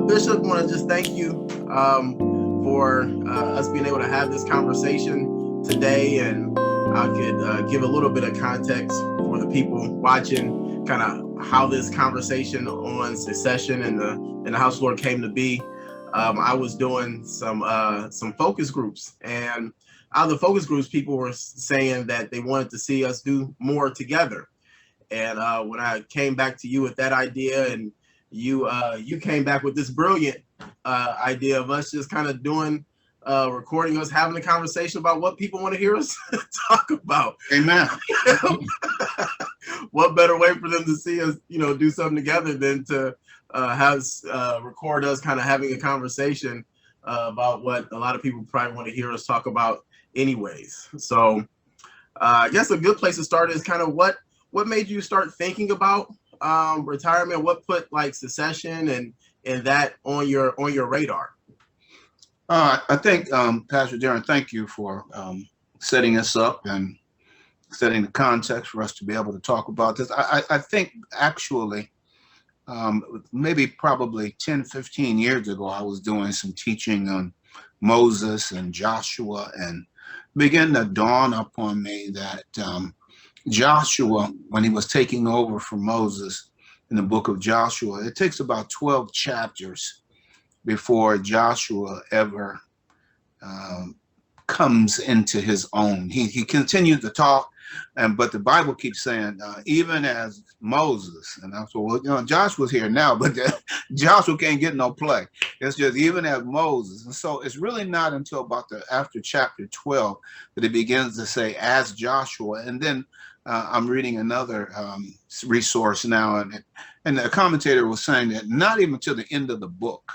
Bishop, I want to just thank you for us being able to have this conversation today, and I could give a little bit of context for the people watching, kind of how this conversation on succession and the House of Lord came to be. I was doing some focus groups, and out of the focus groups, people were saying that they wanted to see us do more together. And when I came back to you with that idea, and you came back with this brilliant idea of us just kind of doing recording us having a conversation about what people want to hear us talk about. Amen. What better way for them to see us, do something together than to record us kind of having a conversation about what a lot of people probably want to hear us talk about anyways. So I guess a good place to start is kind of what made you start thinking about retirement? What put like succession and that on your radar? I think, Pastor Daren, thank you for setting us up and setting the context for us to be able to talk about this. I think actually, probably 10, 15 years ago, I was doing some teaching on Moses and Joshua, and began to dawn upon me that Joshua, when he was taking over from Moses in the book of Joshua, it takes about 12 chapters before Joshua ever comes into his own. He continued to talk, but the Bible keeps saying, even as Moses, and I said, well, Joshua's here now, but Joshua can't get no play. It's just even as Moses. And so it's really not until about after chapter 12 that it begins to say, as Joshua. And then I'm reading another resource now, and the commentator was saying that not even till the end of the book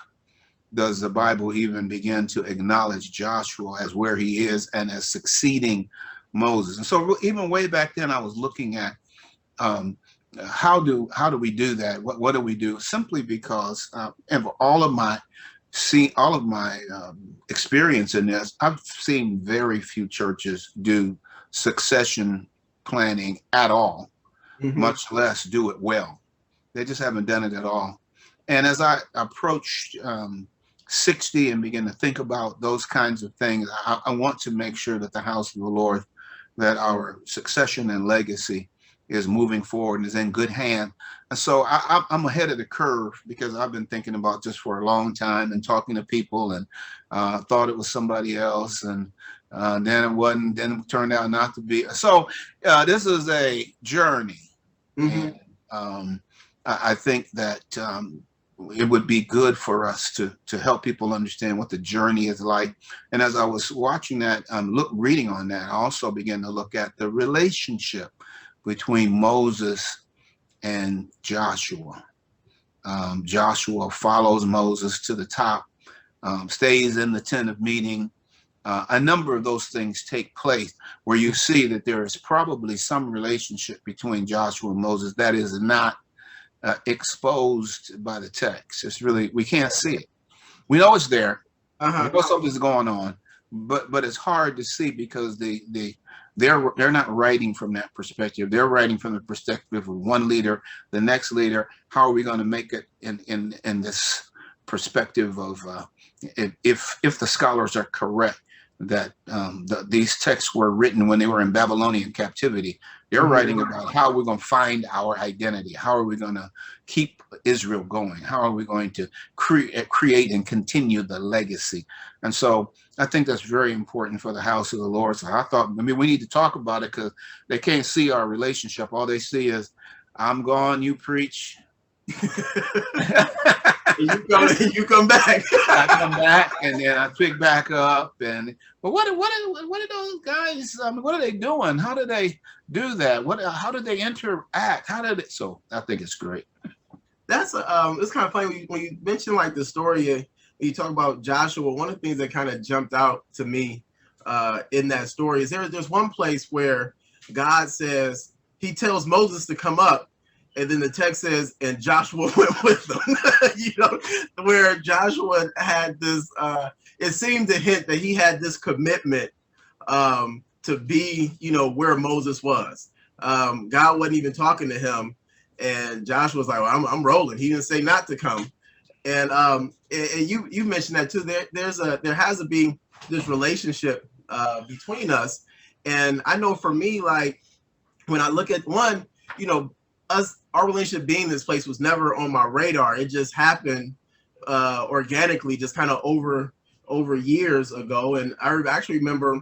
does the Bible even begin to acknowledge Joshua as where he is and as succeeding Moses. And so even way back then, I was looking at how do we do that? What do we do? Simply because of all of my experience in this, I've seen very few churches do succession planning at all, much less do it well. They just haven't done it at all. And as I approached 60 and begin to think about those kinds of things, I want to make sure that the house of the Lord, that our succession and legacy is moving forward and is in good hand. And so I'm ahead of the curve because I've been thinking about this for a long time and talking to people, and thought it was somebody else, and then it wasn't, then it turned out not to be. So this is a journey. And I think that it would be good for us to help people understand what the journey is like. And as I was watching that, reading on that, I also began to look at the relationship between Moses and Joshua. Joshua follows Moses to the top, stays in the tent of meeting. A number of those things take place where you see that there is probably some relationship between Joshua and Moses that is not exposed by the text. It's really, we can't see it. We know it's there. We know something's going on, but it's hard to see because they're not writing from that perspective. They're writing from the perspective of one leader, the next leader. How are we going to make it in this perspective of if the scholars are correct that these texts were written when they were in Babylonian captivity? They're writing about how we're going to find our identity. How are we going to keep Israel going? How are we going to create and continue the legacy? And so I think that's very important for the house of the Lord. So I thought, we need to talk about it because they can't see our relationship. All they see is, I'm gone, you preach. You come back. I come back, and then I pick back up. But what are those guys? What are they doing? How do they do that? How do they interact? So I think it's great. That's it's kind of funny when you mention like the story. You talk about Joshua. One of the things that kind of jumped out to me in that story is there's one place where God says, he tells Moses to come up. And then the text says, and Joshua went with them. Where Joshua had this, it seemed to hint that he had this commitment to be, where Moses was. God wasn't even talking to him. And Joshua was like, well, I'm rolling. He didn't say not to come. And you mentioned that too. There has to be this relationship between us. And I know for me, like when I look at one, you know, our relationship being in this place was never on my radar. It just happened organically, just kind of over years ago. And I actually remember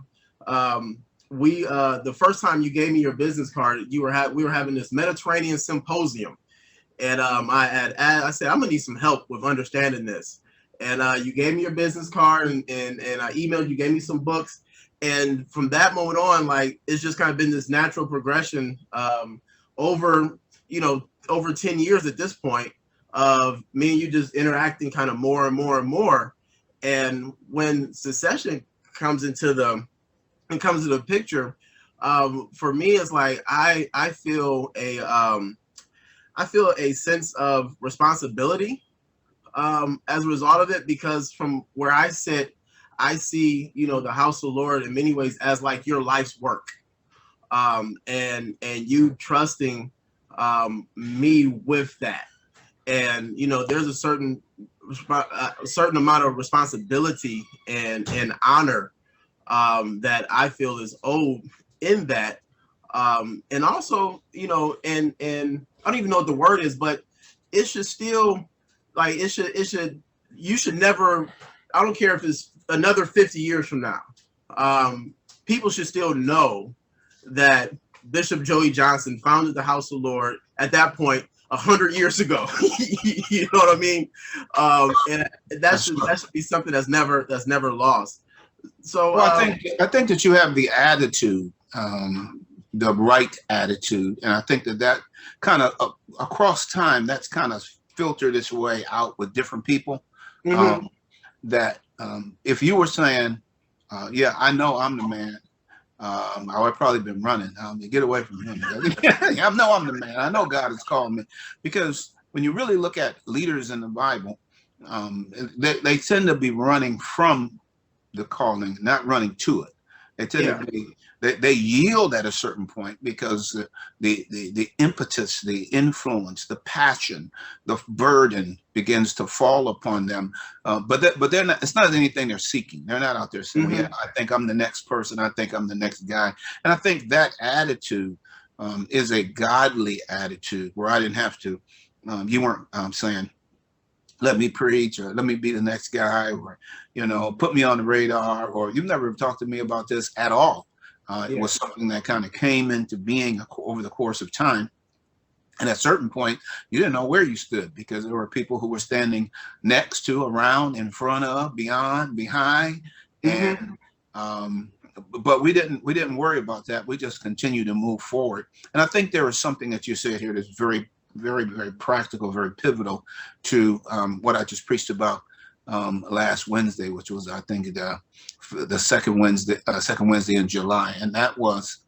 we the first time you gave me your business card, we were having this Mediterranean symposium, and I said I'm gonna need some help with understanding this. And you gave me your business card, and I emailed you, gave me some books, and from that moment on, like it's just kind of been this natural progression over over 10 years at this point of me and you just interacting kind of more and more and more. And when succession comes into the picture, for me it's like I feel a sense of responsibility as a result of it, because from where I sit, I see, the house of the Lord in many ways as like your life's work. And you trusting me with that. And, there's a certain amount of responsibility and honor that I feel is owed in that. And also, and I don't even know what the word is, but it should still, like, you should never, I don't care if it's another 50 years from now, people should still know that Bishop Joey Johnson founded the House of the Lord at that point 100 years ago. You know what I mean? And that should be something that's never lost. So well, I think that you have the attitude, the right attitude, and I think that kind of across time, that's kind of filtered its way out with different people. Mm-hmm. If you were saying, yeah, I know I'm the man, I would probably been running. Get away from him. I know I'm the man. I know God has called me. Because when you really look at leaders in the Bible, they tend to be running from the calling, not running to it. They tend to be, they yield at a certain point because the impetus, the influence, the passion, the burden begins to fall upon them. But they're not. It's not anything they're seeking. They're not out there saying, "Yeah, I think I'm the next person. I think I'm the next guy." And I think that attitude is a godly attitude where I didn't have to. You weren't saying, let me preach, or let me be the next guy, or put me on the radar, or you've never talked to me about this at all. It was something that kind of came into being over the course of time. And at a certain point, you didn't know where you stood because there were people who were standing next to, around, in front of, beyond, behind, and but we didn't worry about that. We just continued to move forward. And I think there is something that you said here that's very, very, very practical, very pivotal to what I just preached about last Wednesday, which was, I think, the second Wednesday in July, and that was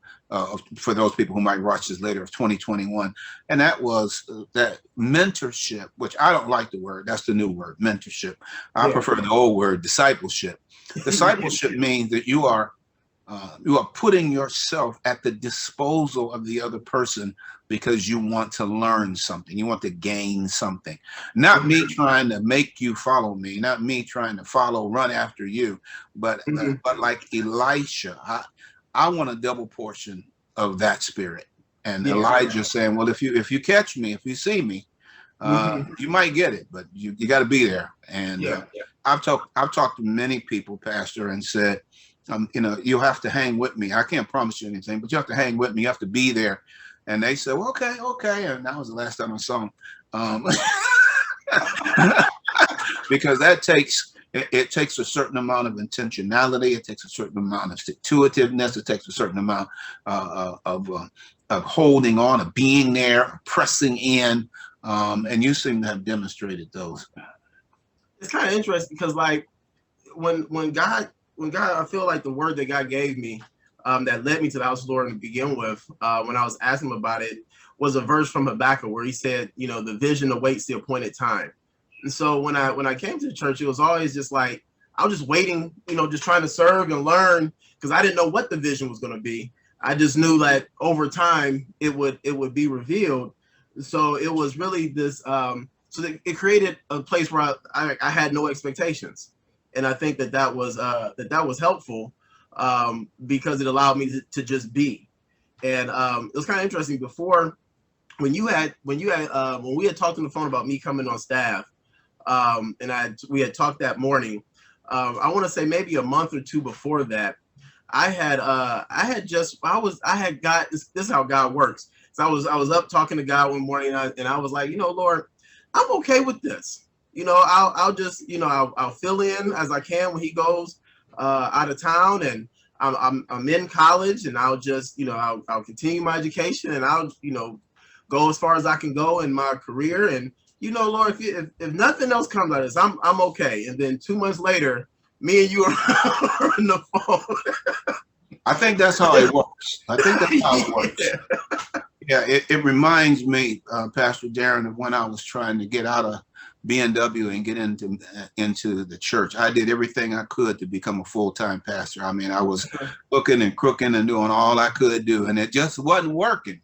for those people who might watch this later, of 2021, and that was that mentorship, which I don't like the word. That's the new word, mentorship. I prefer the old word, discipleship. Discipleship means that you are putting yourself at the disposal of the other person because you want to learn something. You want to gain something. Not me trying to make you follow me, not me trying to run after you, but like Elisha, I want a double portion of that spirit. And Elijah saying, well, if you catch me, if you see me, you might get it, but you got to be there. And I've talked to many people, Pastor, and said, you'll have to hang with me. I can't promise you anything, but you have to hang with me. You have to be there. And they said, well, okay. And that was the last time I saw them. Because it takes a certain amount of intentionality. It takes a certain amount of stick-to-itiveness. It takes a certain amount of holding on, of being there, pressing in. And you seem to have demonstrated those. It's kind of interesting because, like, when God, I feel like the word that God gave me that led me to the house of the Lord to begin with, when I was asking him about it, was a verse from Habakkuk where he said, the vision awaits the appointed time. And so when I came to the church, it was always just like, I was just waiting, just trying to serve and learn, because I didn't know what the vision was going to be. I just knew that over time it would be revealed. So it was really this So it created a place where I had no expectations, and I think that was helpful, because it allowed me to just be. And it was kind of interesting before, when we had talked on the phone about me coming on staff, and we had talked that morning. I want to say maybe a month or two before that, I had got this. This is how God works. So I was up talking to God one morning, and I was like, Lord, I'm okay with this. I'll just, I'll fill in as I can when He goes out of town, and I'm in college, and I'll just, I'll continue my education, and I'll, go as far as I can go in my career. And Lord, if nothing else comes out of this, I'm okay. And then 2 months later, me and you are on the phone. I think that's how it works. I think that's how it works. Yeah, it reminds me, Pastor Daren, of when I was trying to get out of BNW and get into the church. I did everything I could to become a full-time pastor. I mean, I was hooking and crooking and doing all I could do, and it just wasn't working.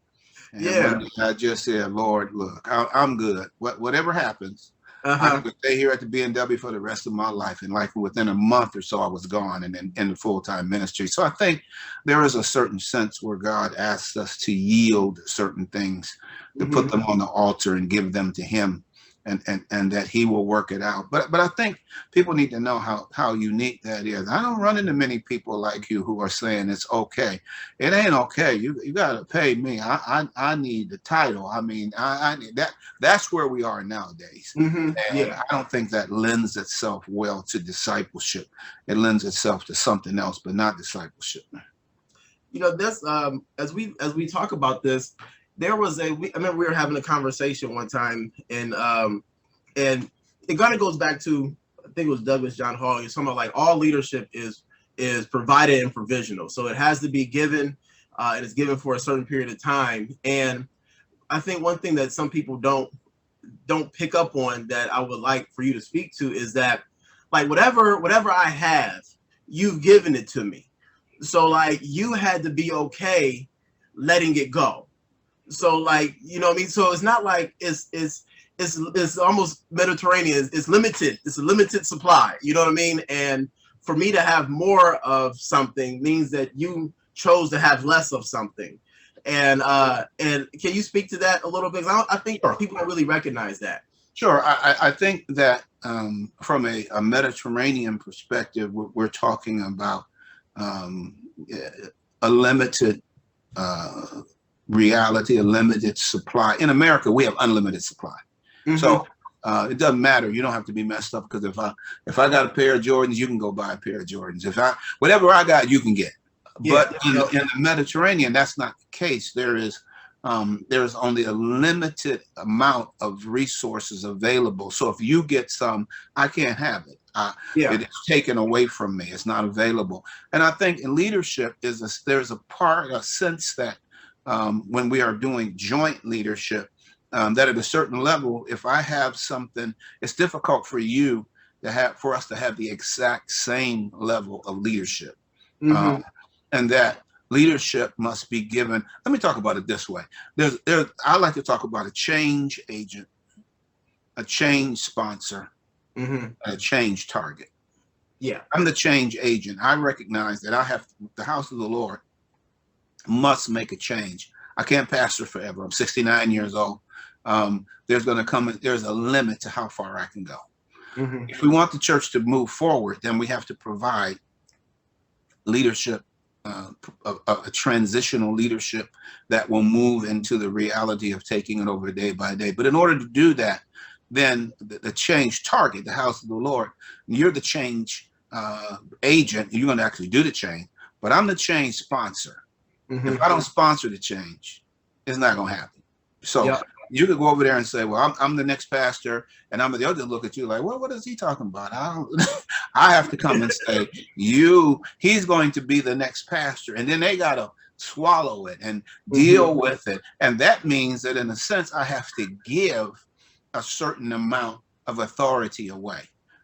And yeah, I just said, Lord, look, I'm good. Whatever happens, I could stay here at the BNW for the rest of my life. And like within a month or so, I was gone and in the full-time ministry. So I think there is a certain sense where God asks us to yield certain things, to put them on the altar and give them to Him, and that He will work it out. But I think people need to know how unique that is. I don't run into many people like you who are saying it's okay. It ain't okay. You got to pay me. I need the title. I mean, I need that. That's where we are nowadays. And yeah. I don't think that lends itself well to discipleship. It lends itself to something else, but not discipleship. This as we talk about this, there was I remember we were having a conversation one time, and it kind of goes back to, I think it was Douglas John Hall. You're talking about like all leadership is provided and provisional, so it has to be given, and it's given for a certain period of time. And I think one thing that some people don't pick up on, that I would like for you to speak to, is that like whatever I have, you've given it to me. So like you had to be okay letting it go. So like, what I mean? So it's not like it's almost Mediterranean. It's limited. It's a limited supply. You know what I mean? And for me to have more of something means that you chose to have less of something. And can you speak to that a little bit? I think people don't really recognize that. Sure. I think that from a Mediterranean perspective, we're talking about a limited reality, a limited supply. In America, we have unlimited supply. So it doesn't matter. You don't have to be messed up, because if I got a pair of Jordans, you can go buy a pair of Jordans. Whatever I got, you can get. But in the Mediterranean, that's not the case. There's only a limited amount of resources available. So if you get some, I can't have it. It's taken away from me. It's not available. And I think in leadership there's a sense that when we are doing joint leadership, that at a certain level, if I have something, it's difficult for us to have the exact same level of leadership. And that leadership must be given. Let me talk about it this way. I like to talk about a change agent, a change sponsor, and a change target. Yeah. I'm the change agent. I recognize that the house of the Lord must make a change. I can't pastor forever. I'm 69 years old. There's a limit to how far I can go. If we want the church to move forward, then we have to provide leadership, a transitional leadership that will move into the reality of taking it over day by day. But in order to do that, then the change target, the house of the Lord, you're the change agent. You're going to actually do the change, but I'm the change sponsor. If I don't sponsor the change, it's not going to happen. So you could go over there and say, well, I'm the next pastor, and they'll just look at you like, well, what is he talking about? I have to come and say, he's going to be the next pastor. And then they got to swallow it and deal with it. And that means that in a sense, I have to give a certain amount of authority away.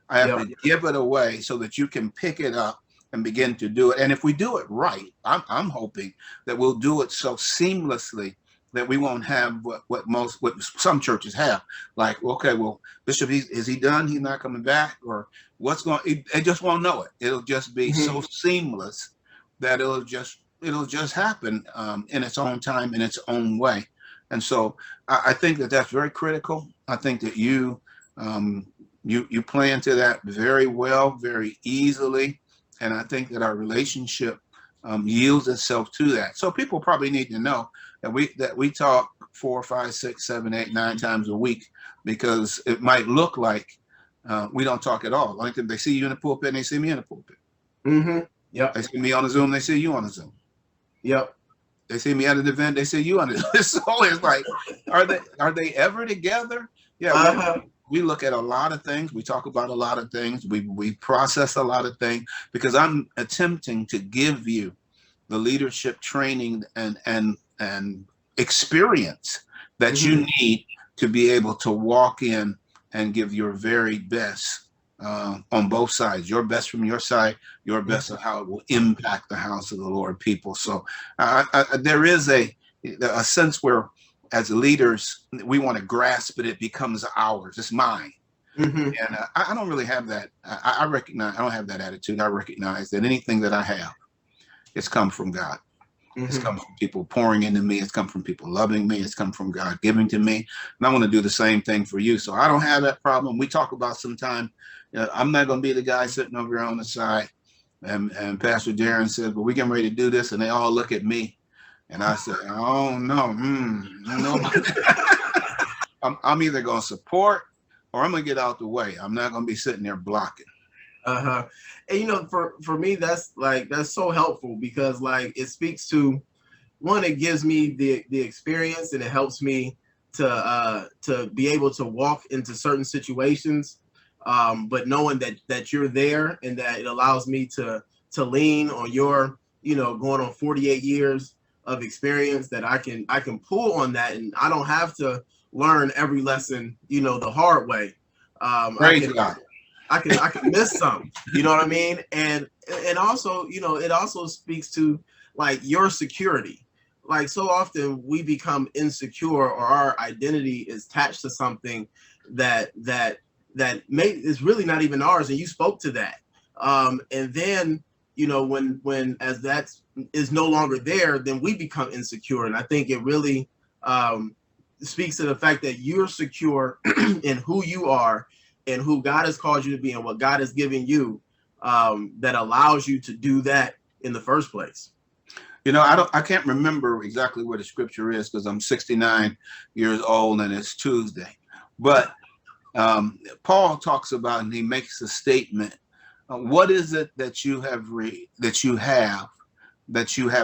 I have to give it away so that you can pick it up and begin to do it. And if we do it right, I'm hoping that we'll do it so seamlessly that we won't have what some churches have. Like, okay, well, Bishop, is he done? He's not coming back, or what's going? It just won't know it. It'll just be so seamless that it'll just happen in its own time, in its own way. And so I think that that's very critical. I think that you play into that very well, very easily, and I think that our relationship yields itself to that. So people probably need to know that we talk 4, 5, 6, 7, 8, 9 times a week, because it might look like we don't talk at all. Like if they see you in the pulpit and they see me in the pulpit. Yep. They see me on the Zoom, they see you on the Zoom. Yep. They see me at an event, they see you on it. So it's like, are they ever together? Yeah. We look at a lot of things. We talk about a lot of things. We process a lot of things, because I'm attempting to give you the leadership training and experience that you need to be able to walk in and give your very best on both sides, your best from your side, your best of how it will impact the house of the Lord people. So there is a sense where, as leaders, we want to grasp it. It becomes ours. It's mine. And I don't really have that. I recognize I don't have that attitude. I recognize that anything that I have, it's come from God. It's come from people pouring into me. It's come from people loving me. It's come from God giving to me. And I want to do the same thing for you. So I don't have that problem. We talk about sometime, I'm not going to be the guy sitting over here on the side. And Pastor Daren says, well, we're getting ready to do this. And they all look at me. And I said, oh, no. I'm either going to support or I'm going to get out the way. I'm not going to be sitting there blocking. And for me, that's so helpful, because it speaks to, one, it gives me the experience, and it helps me to be able to walk into certain situations, but knowing that you're there, and that it allows me to lean on your, going on 48 years of experience, that I can pull on that, and I don't have to learn every lesson, the hard way. I can miss some, you know what I mean? And also, it also speaks to your security. So often we become insecure, or our identity is attached to something that is really not even ours. And you spoke to that. And then, when as that is no longer there, then we become insecure. And I think it really speaks to the fact that you're secure in who you are, and who God has called you to be, and what God has given you, that allows you to do that in the first place. I can't remember exactly where the scripture is, because I'm 69 years old and it's Tuesday. But Paul talks about, and he makes a statement. What is it that you have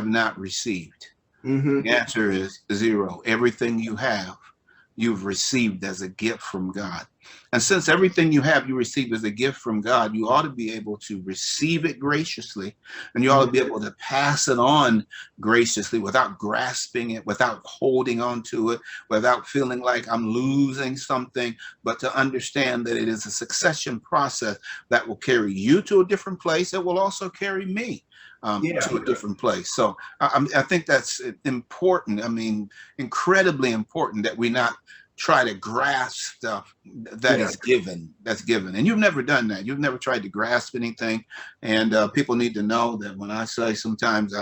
not received? The answer is 0. Everything you have, you've received as a gift from God. And since everything you have, you received as a gift from God, you ought to be able to receive it graciously, and you ought to be able to pass it on graciously, without grasping it, without holding on to it, without feeling like I'm losing something, but to understand that it is a succession process that will carry you to a different place. It will also carry me to a different place. So I think that's important. I mean, incredibly important, that we not try to grasp stuff that's given. And you've never done that. You've never tried to grasp anything. And people need to know that when I say, sometimes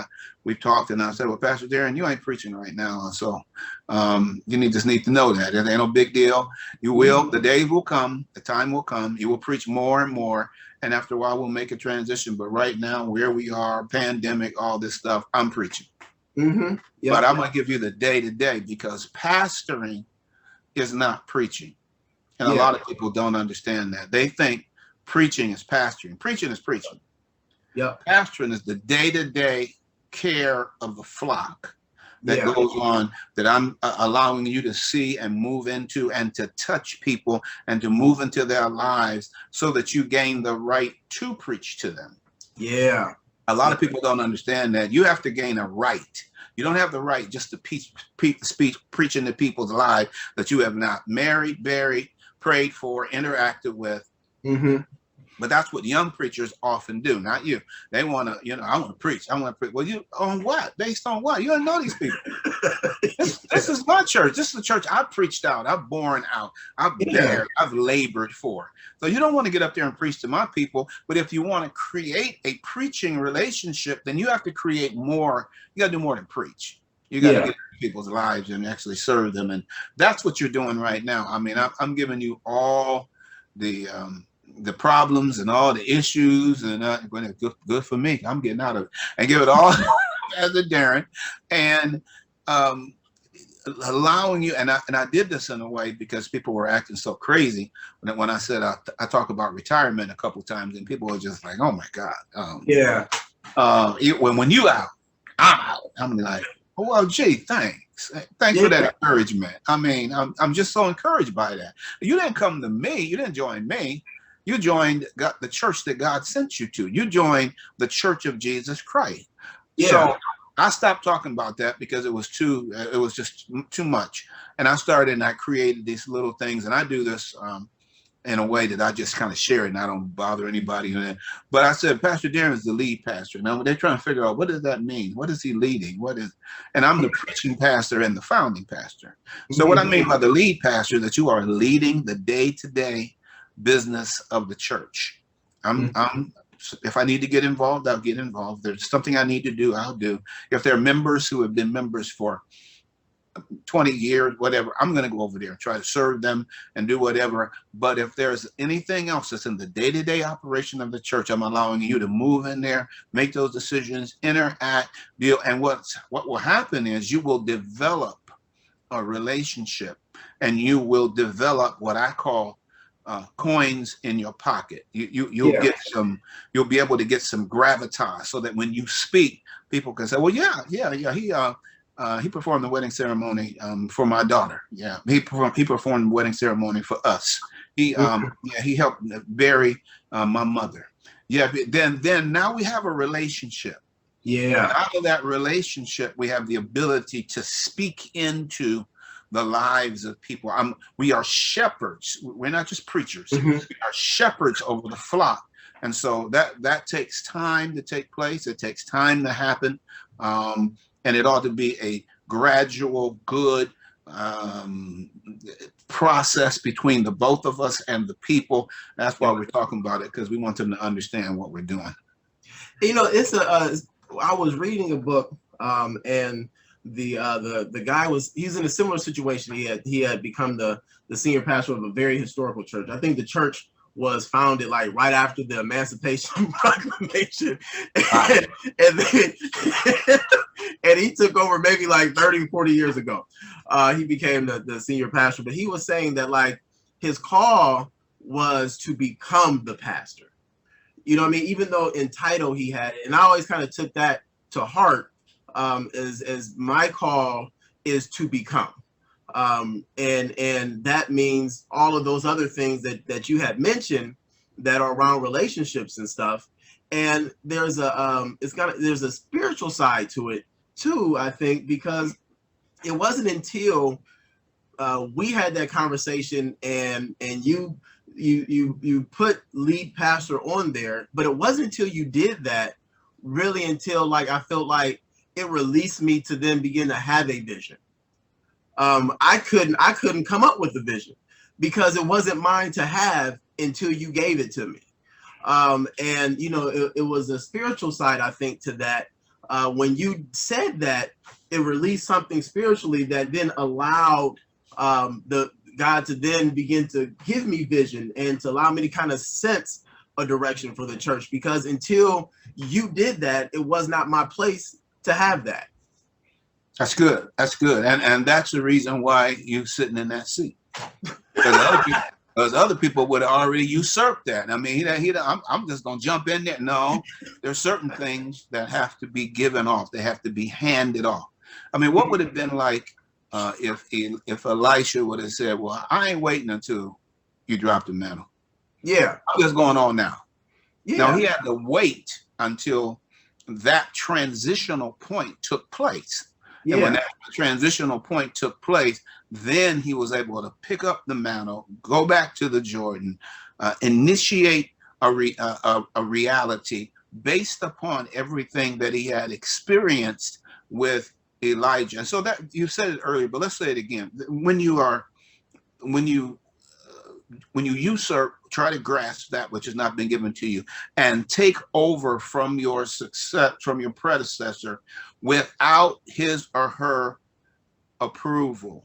we've talked and I said, well, Pastor Daren, you ain't preaching right now. So you just need to know that. It ain't no big deal. You will. The day will come. The time will come. You will preach more and more. And after a while, we'll make a transition. But right now, where we are, pandemic, all this stuff, I'm preaching. But I'm going to give you the day-to-day, because pastoring is not preaching. And a lot of people don't understand that. They think preaching is pastoring. Preaching is preaching. Pastoring is the day-to-day care of the flock that goes on, that I'm allowing you to see and move into, and to touch people and to move into their lives, so that you gain the right to preach to them. A lot of people don't understand that. You have to gain a right. You don't have the right just to preach into people's lives that you have not married, buried, prayed for, interacted with. But that's what young preachers often do, not you. They want to, I want to preach. I want to preach. Well, you on what? Based on what? You don't know these people. This is my church. This is the church I've preached out. I've borne out. I've bared. I've labored for. So you don't want to get up there and preach to my people. But if you want to create a preaching relationship, then you have to create more. You got to do more than preach. You got to get into people's lives and actually serve them. And that's what you're doing right now. I mean, I'm giving you all the problems and all the issues, and good for me. I'm getting out of it and give it all as a Daren, and allowing you. And I did this in a way because people were acting so crazy when I said I talk about retirement a couple times, and people were just like, "Oh my God, when you out, I'm out." I'm like, "Oh well, gee, thanks for that encouragement." I mean, I'm just so encouraged by that. You didn't come to me. You didn't join me. You joined the church that God sent you to. You joined the Church of Jesus Christ. Yeah. So I stopped talking about that because it was just too much. And I started and I created these little things. And I do this in a way that I just kind of share it and I don't bother anybody. But I said, Pastor Daren is the lead pastor. Now they're trying to figure out, what does that mean? What is he leading? And I'm the preaching pastor and the founding pastor. So what I mean by the lead pastor, that you are leading the day-to-day business of the church. If I need to get involved, I'll get involved. There's something I need to do, I'll do. If there are members who have been members for 20 years, whatever, I'm going to go over there and try to serve them and do whatever. But if there's anything else that's in the day-to-day operation of the church, I'm allowing you to move in there, make those decisions, interact, deal. And what will happen is you will develop a relationship, and you will develop what I call coins in your pocket. You'll get some. You'll be able to get some gravitas, so that when you speak, people can say, "Well, he performed the wedding ceremony for my daughter. Yeah, he performed the wedding ceremony for us. He helped bury my mother. Yeah, then now we have a relationship. Yeah, and out of that relationship, we have the ability to speak into the lives of people. We are shepherds. We're not just preachers. We are shepherds over the flock. And so that takes time to take place. It takes time to happen. And it ought to be a gradual, good process between the both of us and the people. That's why we're talking about it, because we want them to understand what we're doing. I was reading a book, and the guy he's in a similar situation. He had become the senior pastor of a very historical church. I think the church was founded like right after the Emancipation Proclamation, and he took over maybe like 30, 40 years ago. He became the senior pastor, but he was saying that like his call was to become the pastor. You know what I mean? Even though in title he had it, and I always kind of took that to heart. As my call is to become, and that means all of those other things that you had mentioned that are around relationships and stuff. And there's a spiritual side to it too, I think, because it wasn't until we had that conversation and you put lead pastor on there, but it wasn't until you did that really until like I felt like it released me to then begin to have a vision. I couldn't come up with a vision because it wasn't mine to have until you gave it to me. And it was a spiritual side, I think, to that. When you said that, it released something spiritually that then allowed the God to then begin to give me vision and to allow me to kind of sense a direction for the church, because until you did that, it was not my place to have that. That's good. That's good. And that's the reason why you're sitting in that seat. Because other people would have already usurped that. I mean, I'm just going to jump in there. No, there's certain things that have to be given off. They have to be handed off. I mean, what would it have been like if Elisha would have said, well, I ain't waiting until you drop the mantle. Yeah. I'm just going on now. Yeah. Now, he had to wait until that transitional point took place. Yeah. And when that transitional point took place, then he was able to pick up the mantle, go back to the Jordan, initiate a reality based upon everything that he had experienced with Elijah. And so that you said it earlier, but let's say it again. When you usurp, try to grasp that which has not been given to you, and take over from your success, from your predecessor, without his or her approval,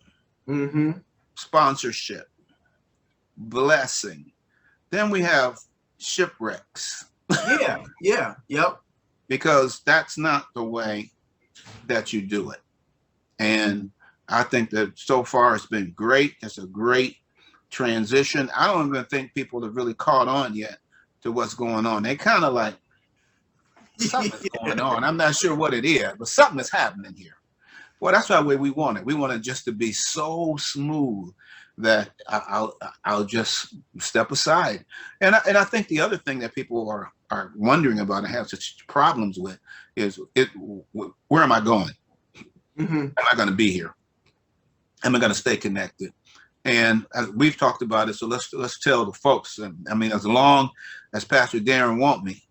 sponsorship, blessing, then we have shipwrecks. Yep. Because that's not the way that you do it. And I think that so far it's been great. It's a great transition. I don't even think people have really caught on yet to what's going on. They kind of like, something's going on. I'm not sure what it is, but something is happening here. Well, that's the way we want it. We want it just to be so smooth that I'll just step aside. And I think the other thing that people are wondering about and have such problems with is where am I going? Am I going to be here? Am I going to stay connected? And we've talked about it, so let's tell the folks. I mean, as long as Pastor Daren want me,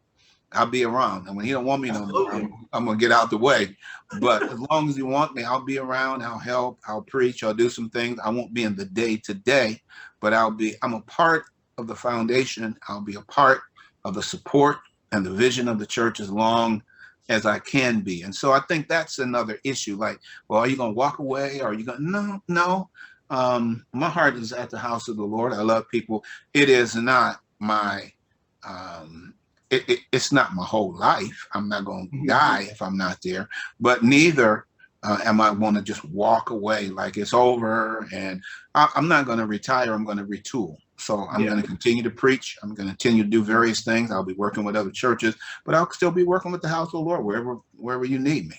I'll be around. And when he don't want me no more, I'm gonna get out the way. But as long as you want me, I'll be around. I'll help. I'll preach. I'll do some things. I won't be in the day to day, but I'm a part of the foundation. I'll be a part of the support and the vision of the church as long as I can be. And so I think that's another issue. Like, well, are you gonna walk away? Or are you gonna no? My heart is at the house of the Lord. I love people. It is not my it's not my whole life. I'm not going to die if I'm not there, but neither am I want to just walk away like it's over. And I'm not going to retire. I'm going to retool. So I'm going to continue to preach. I'm going to continue to do various things. I'll be working with other churches, but I'll still be working with the house of the Lord wherever you need me.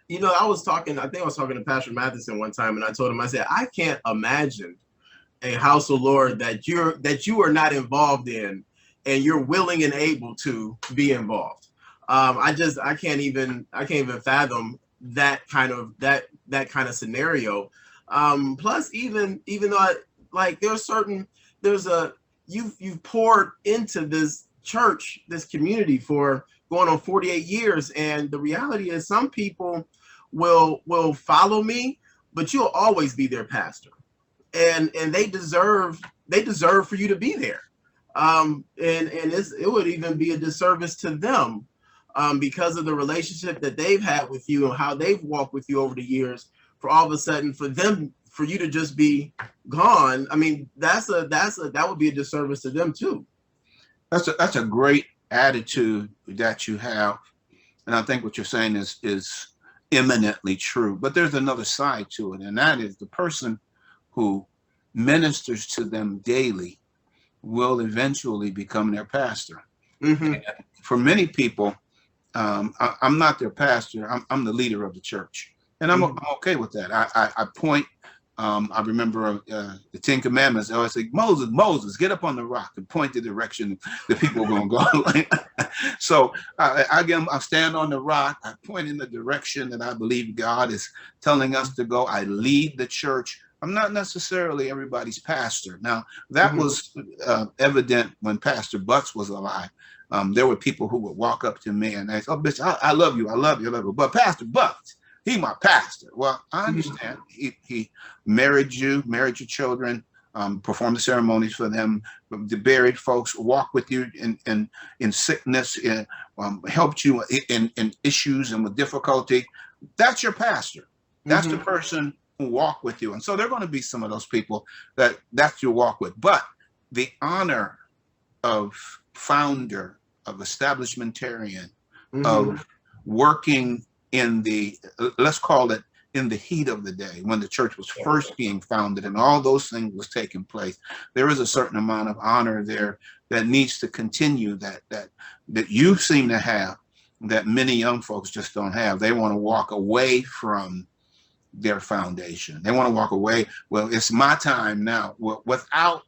You know, I think I was talking to Pastor Matheson one time, and I told him, I said, I can't imagine a house of the Lord that you are not involved in, and you're willing and able to be involved. I can't even fathom that kind of scenario. Plus, even though you've poured into this church, this community for going on 48 years, and the reality is some people will follow me, but you'll always be their pastor, and they deserve for you to be there. And it would even be a disservice to them because of the relationship that they've had with you and how they've walked with you over the years. For all of a sudden, for you to just be gone, I mean, that would be a disservice to them too. That's a great attitude that you have, and I think what you're saying is eminently true. But there's another side to it, and that is the person who ministers to them daily will eventually become their pastor. For many people, I'm not their pastor. I'm the leader of the church, and I'm okay with that. I point. I remember the Ten Commandments. I always say, Moses, get up on the rock and point the direction the people are going to go. So I stand on the rock. I point in the direction that I believe God is telling us to go. I lead the church. I'm not necessarily everybody's pastor. Now, that was evident when Pastor Butts was alive. There were people who would walk up to me and say, oh, bitch, I love you. I love you. But Pastor Butts, he my pastor. Well, I understand. He married your children, performed the ceremonies for them, the buried folks, walked with you in sickness, helped you in issues and with difficulty. That's your pastor. That's the person who walk with you. And so there are going to be some of those people that's your walk with. But the honor of founder, of establishmentarian, of working in the, let's call it, in the heat of the day, when the church was first being founded and all those things was taking place, there is a certain amount of honor there that needs to continue, that you seem to have, that many young folks just don't have. They want to walk away from their foundation. They want to walk away. Well, it's my time now. Well, without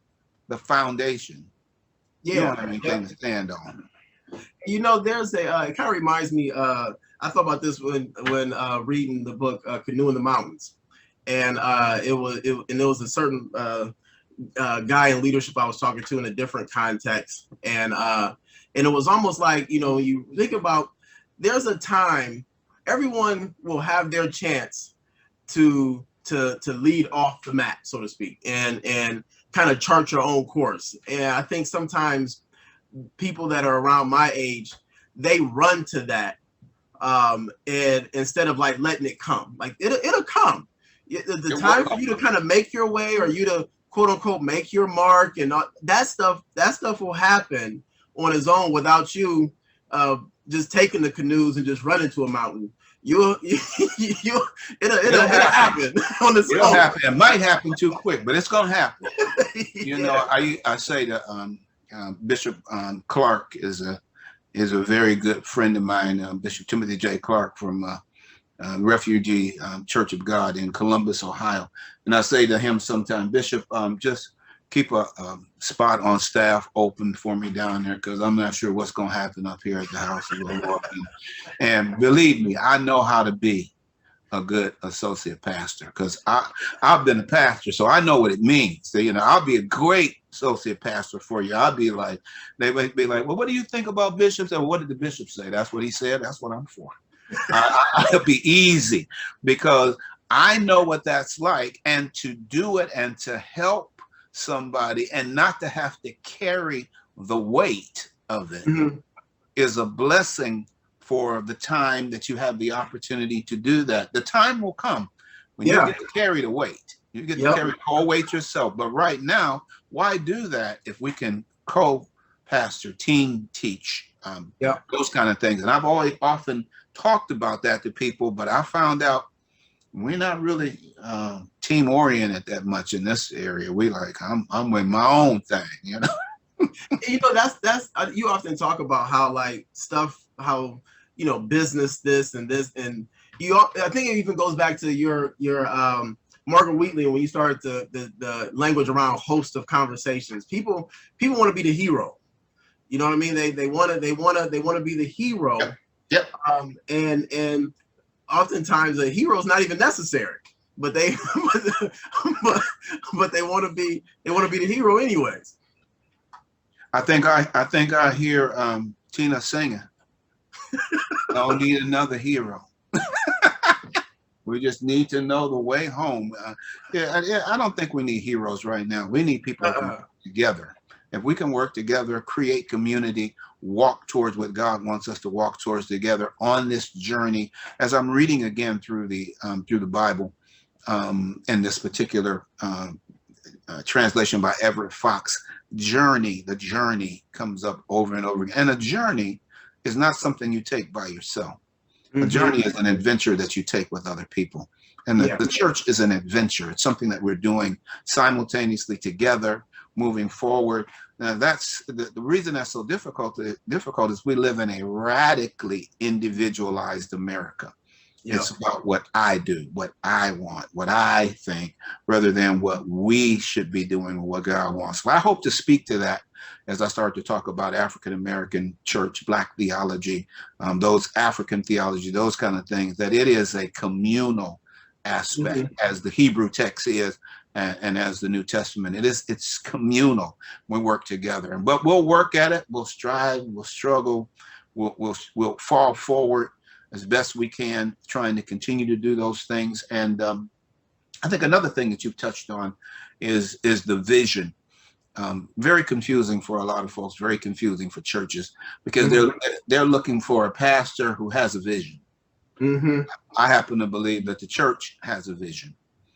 the foundation, you don't have anything to stand on. You know, there's it kind of reminds me. I thought about this when reading the book Canoe in the Mountains, and there was a certain guy in leadership I was talking to in a different context, and it was almost like, you think about, there's a time everyone will have their chance to lead off the map, so to speak, and kind of chart your own course. And I think sometimes people that are around my age, they run to that, and instead of like letting it come, like it'll come. The time for you to kind of make your way, or you to quote unquote make your mark, and that stuff will happen on its own without you just taking the canoes and just running to a mountain. It'll happen on its own. Happen. It might happen too quick, but it's gonna happen. I say that Bishop Clark is a very good friend of mine, Bishop Timothy J. Clark from Refugee Church of God in Columbus, Ohio. And I say to him sometimes, Bishop, just keep a spot on staff open for me down there, because I'm not sure what's going to happen up here at the house of the Lord. And believe me, I know how to be a good associate pastor, because I've been a pastor, so I know what it means. So, I'll be a great associate pastor for you. I'll be like, they might be like, well, what do you think about bishops? And what did the bishop say? That's what he said. That's what I'm for. It'll be easy, because I know what that's like, and to do it and to help somebody and not to have to carry the weight of it is a blessing for the time that you have the opportunity to do that. The time will come when you get to carry the weight. You get to carry the whole weight yourself. But right now, why do that if we can co-pastor, team teach, those kind of things? And I've always often talked about that to people, but I found out we're not really team oriented that much in this area. We like, I'm with my own thing, That's you often talk about how like stuff, how business this and this, and I think it even goes back to your Margaret Wheatley, when you started the language around host of conversations. People want to be the hero. You know what I mean? They want to be the hero. Yep. And oftentimes a hero is not even necessary, but they but they want to be the hero anyways. I think I hear Tina singing. I don't need another hero. We just need to know the way home. I don't think we need heroes right now. We need people to work together. If we can work together, create community, walk towards what God wants us to walk towards together on this journey. As I'm reading again through the Bible, in this particular translation by Everett Fox, the journey comes up over and over again. And a journey is not something you take by yourself. A journey is an adventure that you take with other people. And the church is an adventure. It's something that we're doing simultaneously together, moving forward. Now, that's the reason that's so difficult is we live in a radically individualized America. It's about what I do, what I want, what I think, rather than what we should be doing or what God wants. So I hope to speak to that as I start to talk about African-American church, Black theology, those African theology, those kind of things, that it is a communal aspect, as the Hebrew text is, and as the New Testament. It's communal. We work together, but we'll work at it. We'll strive, we'll struggle, we'll fall forward as best we can, trying to continue to do those things. And I think another thing that you've touched on is the vision. Very confusing for a lot of folks, very confusing for churches, because they're looking for a pastor who has a vision. I happen to believe that the church has a vision,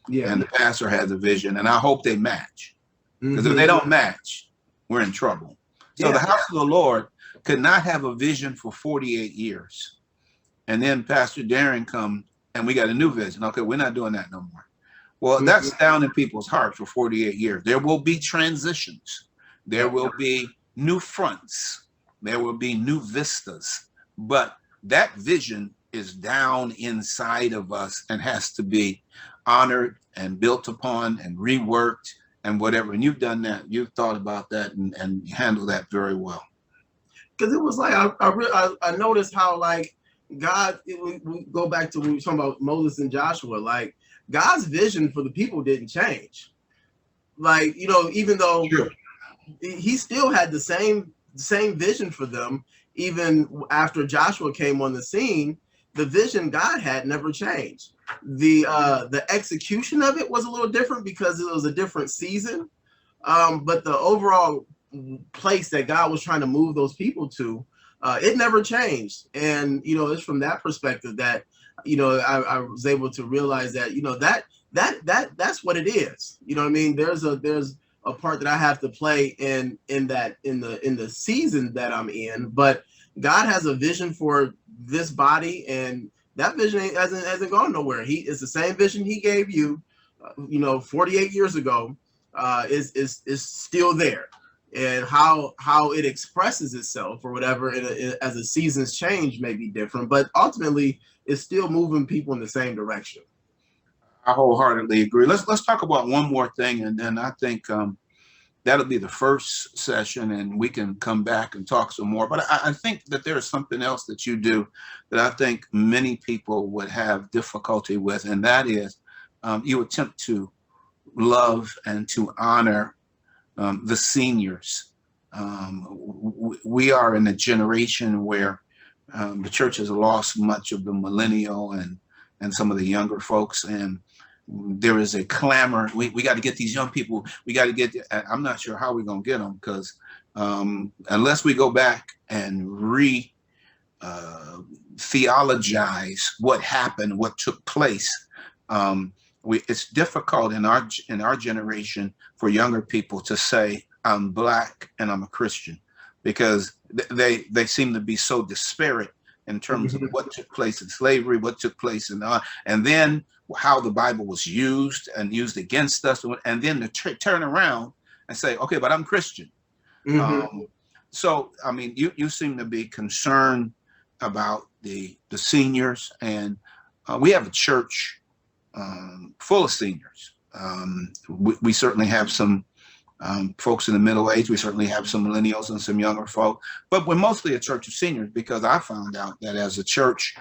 and the pastor has a vision, and I hope they match, because if they don't match, we're in trouble. So the house of the Lord could not have a vision for 48 years. And then Pastor Daren comes and we got a new vision. Okay, we're not doing that no more. Well, that's down in people's hearts for 48 years. There will be transitions. There will be new fronts. There will be new vistas. But that vision is down inside of us and has to be honored and built upon and reworked and whatever. And you've done that. You've thought about that and handled that very well. Because it was like, I noticed how, like, God, we go back to when we were talking about Moses and Joshua, like God's vision for the people didn't change. Like, even though Sure. he still had the same vision for them, even after Joshua came on the scene, the vision God had never changed. The execution of it was a little different because it was a different season. But the overall place that God was trying to move those people to, it never changed. And it's from that perspective that I was able to realize that that's what it is. You know what I mean? There's a part that I have to play in the season that I'm in, but God has a vision for this body, and that vision hasn't gone nowhere. It's the same vision He gave you, 48 years ago, is still there. And how it expresses itself or whatever as the seasons change may be different, but ultimately it's still moving people in the same direction. I wholeheartedly agree. Let's talk about one more thing, and then I think that'll be the first session, and we can come back and talk some more. But I think that there is something else that you do that I think many people would have difficulty with, and that is you attempt to love and to honor the seniors. We are in a generation where the church has lost much of the millennial and some of the younger folks, and there is a clamor. We got to get these young people. We got to get. I'm not sure how we're gonna get them, because unless we go back and theologize what happened, what took place, it's difficult in our generation for younger people to say I'm Black and I'm a Christian, because they seem to be so disparate in terms of what took place in slavery, what took place and then how the Bible was used and used against us, and then to turn around and say, okay, but I'm Christian. So, I mean, you seem to be concerned about the seniors, and we have a church full of seniors. We certainly have some folks in the middle age. We certainly have some millennials and some younger folk, but we're mostly a church of seniors, because I found out that as a church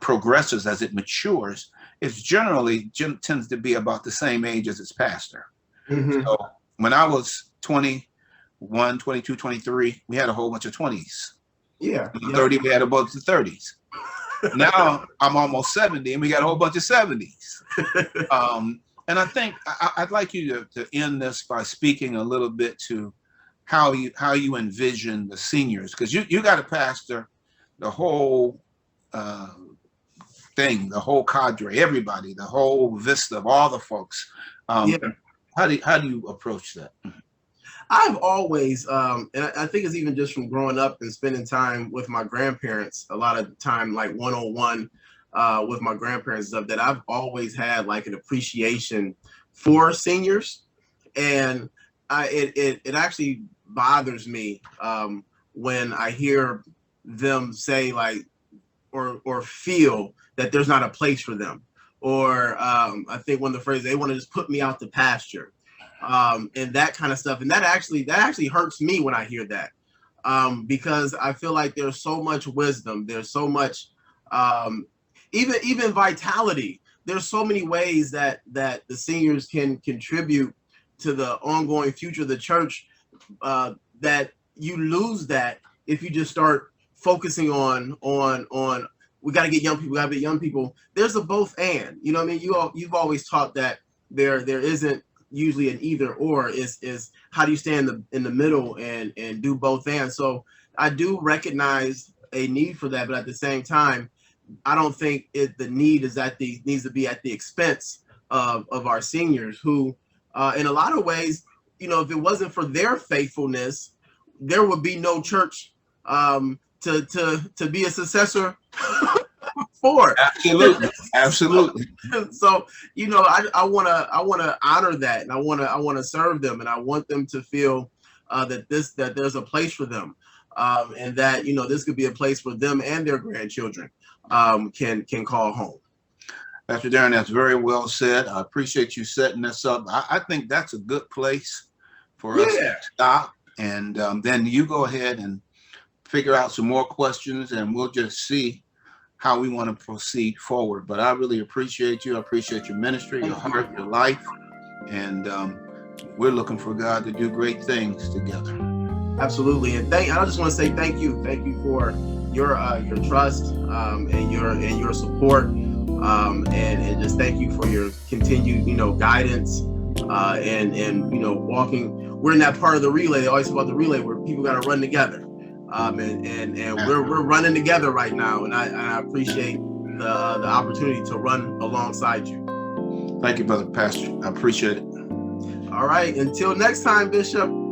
progresses, as it matures, it generally tends to be about the same age as its pastor. So when I was 21, 22, 23, we had a whole bunch of 20s. Yeah. 30, we had a bunch of 30s. Now I'm almost 70, and we got a whole bunch of 70s. And I think I'd like you to end this by speaking a little bit to how you envision the seniors, because you got to pastor the whole thing, the whole cadre, everybody, the whole vista of all the folks. How do you approach that? I've always, and I think it's even just from growing up and spending time with my grandparents, a lot of time like one-on-one with my grandparents, stuff, that I've always had like an appreciation for seniors. And it actually bothers me when I hear them say like, or feel that there's not a place for them. Or I think one of the phrases, they want to just put me out to pasture. And that kind of stuff. And that actually hurts me when I hear that, because I feel like there's so much wisdom. There's so much, even vitality. There's so many ways that the seniors can contribute to the ongoing future of the church, that you lose that if you just start focusing on we got to get young people. We got to get young people. There's a both and. You know what I mean? You've always taught that there isn't usually an either or. Is how do you stand in the middle and do both and. So I do recognize a need for that, but at the same time, I don't think the need is needs to be at the expense of our seniors, who in a lot of ways, if it wasn't for their faithfulness, there would be no church to be a successor for. Absolutely. So I want to honor that, and I want to serve them, and I want them to feel that there's a place for them, and that this could be a place where them and their grandchildren can call home. Pastor Daren, that's very well said. I appreciate you setting this up. I think that's a good place for us to stop, and then you go ahead and figure out some more questions, and we'll just see how we want to proceed forward. But I really appreciate you. I appreciate your ministry, your heart, your life, and we're looking for God to do great things together. Absolutely. And I just want to say thank you for your trust and your support, and just thank you for your continued guidance and walking. We're in that part of the relay. They always talk about the relay where people got to run together, and we're running together right now. And I appreciate the opportunity to run alongside you. Thank you, brother pastor. I appreciate it. All right. Until next time, Bishop.